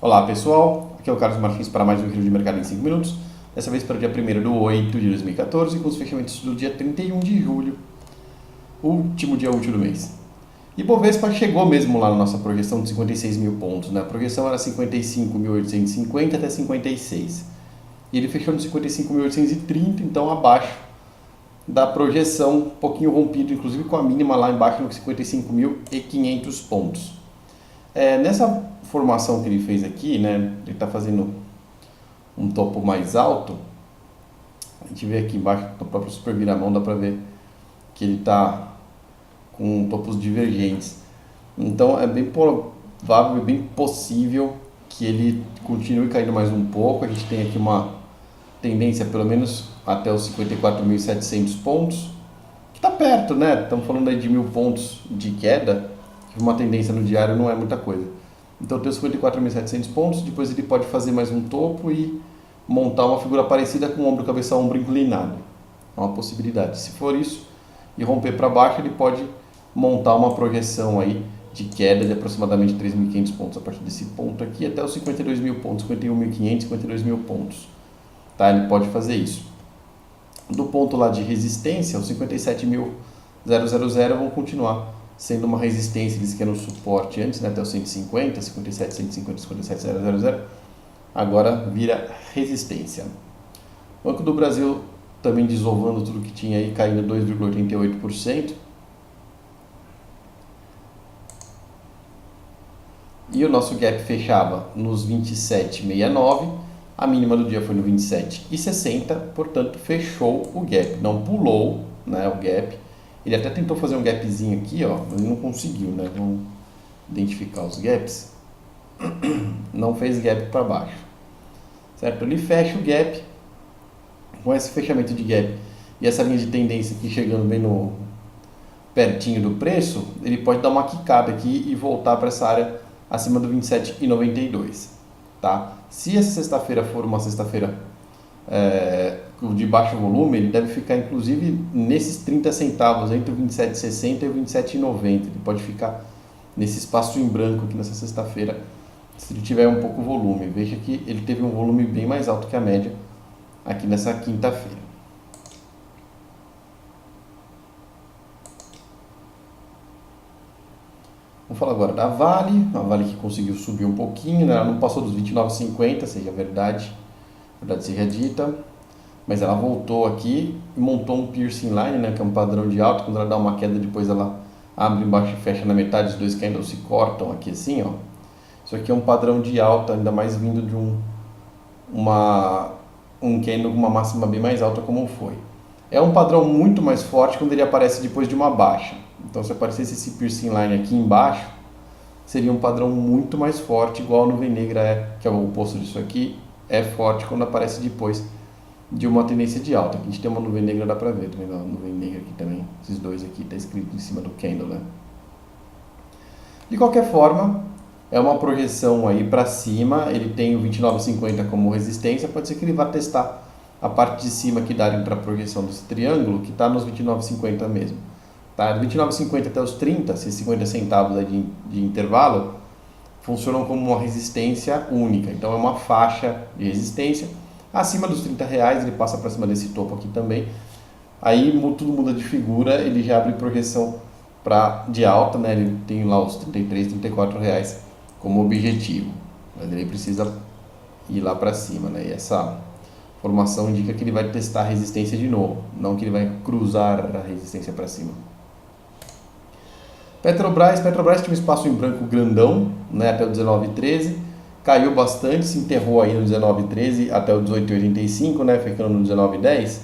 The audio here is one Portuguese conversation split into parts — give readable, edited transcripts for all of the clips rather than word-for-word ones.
Olá pessoal, aqui é o Carlos Martins para mais um Giro de Mercado em 5 minutos. Dessa vez para o dia 1º de 2014, com os fechamentos do dia 31 de julho, último dia útil do mês. E Bovespa chegou mesmo lá na nossa projeção de 56 mil pontos, né? A projeção era 55.850 até 56. E ele fechou no 55.830, então abaixo da projeção, um pouquinho rompido, inclusive com a mínima lá embaixo no 55.500 pontos. Nessa formação que ele fez aqui, né, ele está fazendo um topo mais alto. A gente vê aqui embaixo, no próprio super viramão, dá para ver que ele está com topos divergentes. Então é bem provável, é bem possível que ele continue caindo mais um pouco. A gente tem aqui uma tendência pelo menos até os 54.700 pontos, que está perto, né? Estamos falando aí de 1.000 pontos de queda. Uma tendência no diário não é muita coisa. Então tem os 54.700 pontos, depois ele pode fazer mais um topo e montar uma figura parecida com ombro, cabeça, ombro inclinado. É uma possibilidade. Se for isso e romper para baixo, ele pode montar uma projeção aí de queda de aproximadamente 3.500 pontos a partir desse ponto aqui até os 52.000 pontos, 51.500, 52.000 pontos. Tá? Ele pode fazer isso. Do ponto lá de resistência, os 57.000 vão continuar sendo uma resistência, eles que eram suporte antes, né, até os 150, 57, 150, 57.000, agora vira resistência. Banco do Brasil também desovando tudo que tinha aí, caindo 2,88%. E o nosso gap fechava nos 27,69, a mínima do dia foi no 27,60, portanto fechou o gap, não pulou, né, o gap. Ele até tentou fazer um gapzinho aqui, ó, mas não conseguiu, né? Vamos identificar os gaps. Não fez gap para baixo, certo? Ele fecha o gap, com esse fechamento de gap e essa linha de tendência aqui chegando bem no pertinho do preço, ele pode dar uma quicada aqui e voltar para essa área acima do 27,92, tá? Se essa sexta-feira for uma sexta-feira de baixo volume, ele deve ficar inclusive nesses 30 centavos, entre o 27,60 e o 27,90. Ele pode ficar nesse espaço em branco aqui nessa sexta-feira, se ele tiver um pouco volume. Veja que ele teve um volume bem mais alto que a média aqui nessa quinta-feira. Vamos falar agora da Vale. A Vale que conseguiu subir um pouquinho, né? Ela não passou dos 29,50, seja verdade seja dita, mas ela voltou aqui e montou um piercing line, né, que é um padrão de alta. Quando ela dá uma queda, depois ela abre embaixo e fecha na metade, os dois candles se cortam aqui assim, ó. Isso aqui é um padrão de alta, ainda mais vindo de um candle com uma máxima bem mais alta como foi. É um padrão muito mais forte quando ele aparece depois de uma baixa. Então se aparecesse esse piercing line aqui embaixo, seria um padrão muito mais forte, igual a nuvem negra que é o oposto disso aqui, é forte quando aparece depois de uma tendência de alta. Aqui a gente tem uma nuvem negra, dá pra ver também, uma nuvem negra aqui também, esses dois aqui, tá escrito em cima do candle, né? De qualquer forma, é uma projeção aí para cima, ele tem o 29,50 como resistência, pode ser que ele vá testar a parte de cima que dá para a projeção desse triângulo, que está nos 29,50 mesmo. Tá? De 29,50 até os 30, esses 50 centavos aí de intervalo, funcionam como uma resistência única. Então é uma faixa de resistência. Acima dos R$30 ele passa para cima desse topo aqui também. Aí tudo muda de figura, ele já abre projeção de alta, né? Ele tem lá os R$33, R$34 como objetivo. Mas ele precisa ir lá para cima, né? E essa formação indica que ele vai testar a resistência de novo, não que ele vai cruzar a resistência para cima. Petrobras tinha um espaço em branco grandão, né, até o 19,13, caiu bastante, se enterrou aí no 19,13 até o 18,85, né, ficando no 19,10.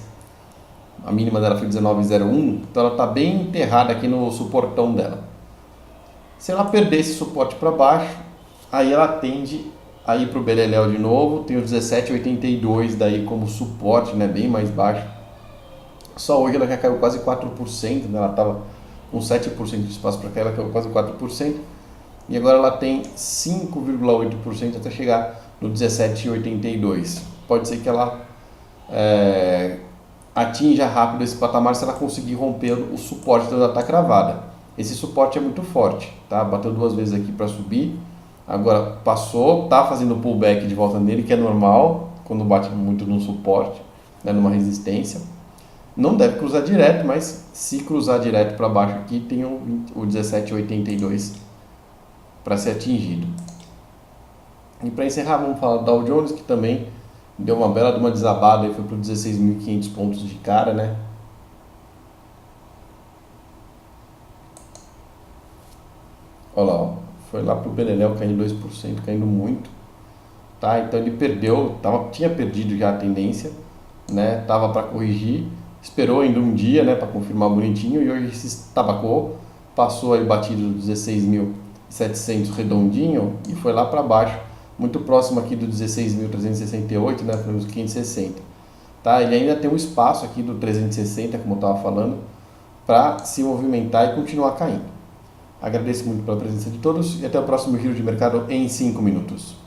A mínima dela foi 19,01, então ela está bem enterrada aqui no suportão dela. Se ela perder esse suporte para baixo, aí ela tende a ir para o beleléu de novo, tem o 17,82 daí como suporte, né, bem mais baixo. Só hoje ela já caiu quase 4%, né, ela estava com 7% de espaço para cair, ela caiu quase 4%, e agora ela tem 5,8% até chegar no 17,82. Pode ser que ela atinja rápido esse patamar se ela conseguir romper o suporte da data cravada. Esse suporte é muito forte, tá? Bateu duas vezes aqui para subir, Agora passou, tá fazendo pullback de volta nele, que é normal quando bate muito num suporte, né, numa resistência. Não deve cruzar direto, mas se cruzar direto para baixo aqui, tem o 17,82 para ser atingido. E para encerrar, vamos falar do Dow Jones, que também deu uma bela de uma desabada e foi para 16.500 pontos de cara, né? Olha lá, ó, foi lá para o Beleléu caindo 2%, caindo muito. Tá? Então ele perdeu, tinha perdido já a tendência, né? Tava para corrigir, esperou ainda um dia, né, para confirmar bonitinho e hoje se estabacou, passou aí batido dos 16.700 redondinho e foi lá para baixo, muito próximo aqui do 16.368, né, para os 560. Tá? Ele ainda tem um espaço aqui do 360, como eu estava falando, para se movimentar e continuar caindo. Agradeço muito pela presença de todos e até o próximo giro de mercado em 5 minutos.